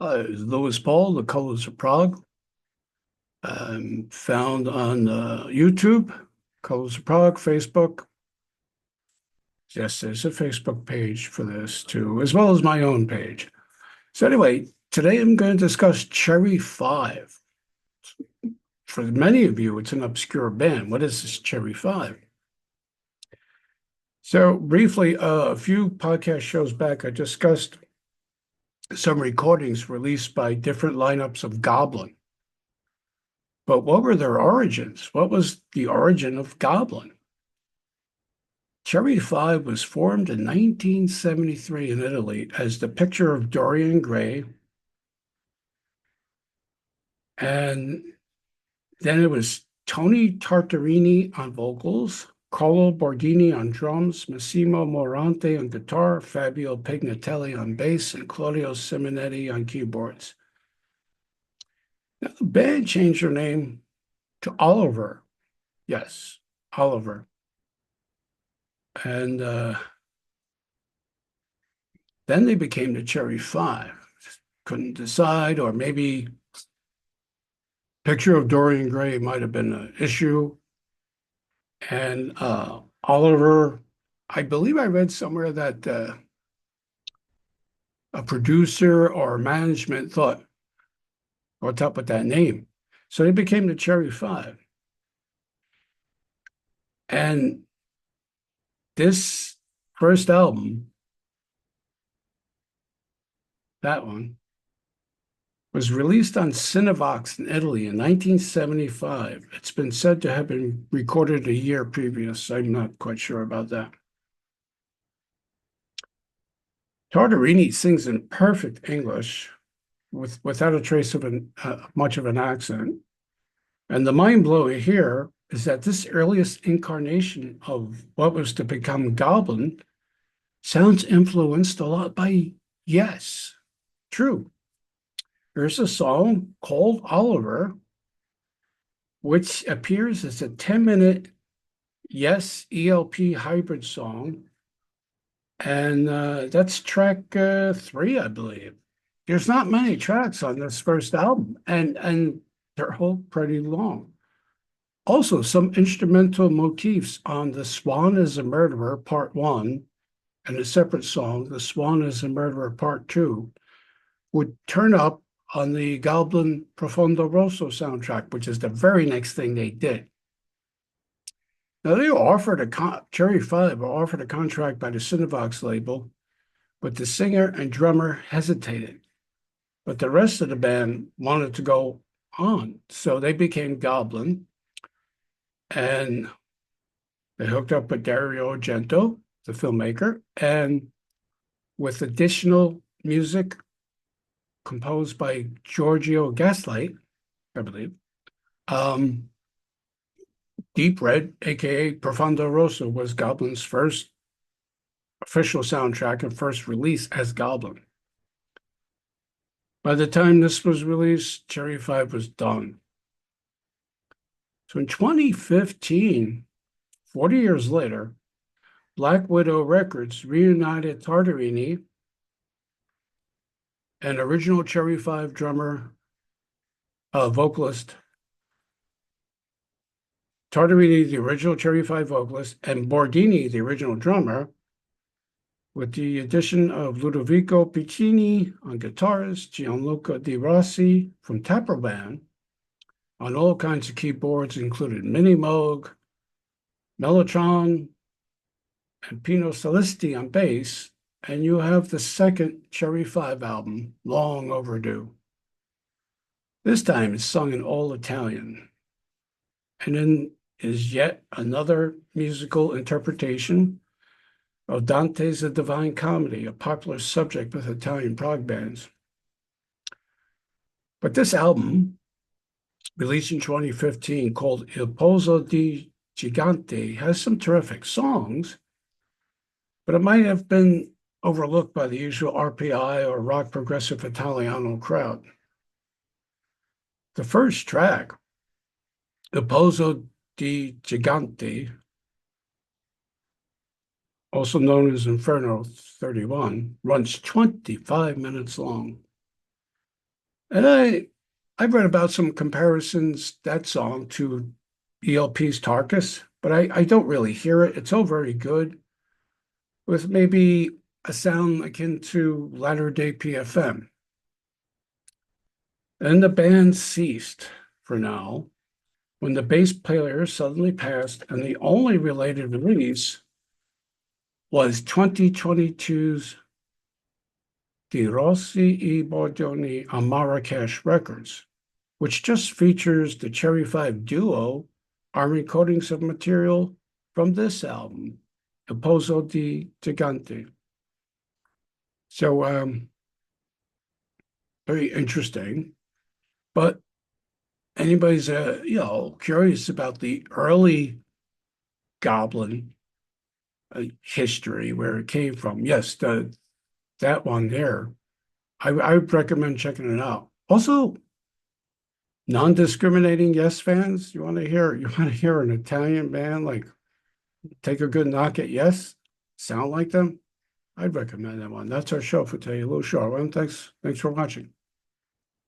Louis Paul, The Colors of Prague. Found on YouTube, Colors of Prague, Facebook. Yes, there's a Facebook page for this too, as well as my own page. So anyway, today I'm going to discuss Cherry 5. For many of you, it's an obscure band. What is this Cherry 5? So briefly, a few podcast shows back, I discussed some recordings released by different lineups of Goblin. But what were their origins? What was the origin of Goblin? Cherry 5 was formed in 1973 in Italy as the picture of Dorian Gray. And then it was Tony Tartarini on vocals, Carlo Bordini on drums, Massimo Morante on guitar, Fabio Pignatelli on bass, and Claudio Simonetti on keyboards. Now, the band changed their name to Oliver. Yes, Oliver. And then they became the Cherry 5. Couldn't decide, or maybe picture of Dorian Gray might have been an issue. And Oliver, I believe I read somewhere that a producer or management thought, what's up with that name? So they became the Cherry 5. And this first album, that one, was released on Cinevox in Italy in 1975. It's been said to have been recorded a year previous. I'm not quite sure about that. Tartarini sings in perfect English without a trace of much of an accent. And the mind blower here is that this earliest incarnation of what was to become Goblin sounds influenced a lot by Yes, true. There's a song called Oliver, which appears as a 10-minute Yes ELP hybrid song. And that's track 3, I believe. There's not many tracks on this first album, and they're all pretty long. Also, some instrumental motifs on The Swan is a Murderer, Part 1, and a separate song, The Swan is a Murderer, Part 2, would turn up on the Goblin Profondo Rosso soundtrack, which is the very next thing they did. Now, they were offered Cherry 5 were offered a contract by the Cinevox label, but the singer and drummer hesitated. But the rest of the band wanted to go on, so they became Goblin, and they hooked up with Dario Argento, the filmmaker, and with additional music composed by Giorgio Gaslight, I believe, Deep Red, aka Profondo Rosso, was Goblin's first official soundtrack and first release as Goblin. By the time this was released, Cherry 5 was done. So in 2015, 40 years later, Black Widow Records reunited Tartarini and original Cherry 5 drummer, vocalist, Tartarini, the original Cherry 5 vocalist, and Bordini, the original drummer, with the addition of Ludovico Piccini on guitars, Gianluca Di Rossi from Tapper Band on all kinds of keyboards, including Mini Moog, Mellotron, and Pino Celesti on bass, and you have the second Cherry 5 album, long overdue. This time it's sung in all Italian. And then is yet another musical interpretation of Dante's The Divine Comedy, a popular subject with Italian prog bands. But this album, released in 2015, called Il Pozzo di Gigante, has some terrific songs, but it might have been overlooked by the usual RPI or rock progressive Italiano crowd. The first track, Il Pozzo di Gigante, also known as Inferno 31, runs 25 minutes long. And I've read about some comparisons, that song to ELP's Tarkus, but I don't really hear it. It's all very good, with maybe a sound akin to latter day PFM. Then the band ceased for now when the bass player suddenly passed, and the only related release was 2022's Di Rossi e Bordoni on Marrakesh Records, which just features the Cherry 5 duo on recordings of material from this album, Il Pozzo di Gigante. So, very interesting. But anybody's, curious about the early Goblin history, where it came from. Yes, that one there. I would recommend checking it out. Also, non-discriminating Yes fans, you want to hear an Italian band like take a good knock at Yes, sound like them? I'd recommend that one. That's our show for today. A little short one. Thanks for watching.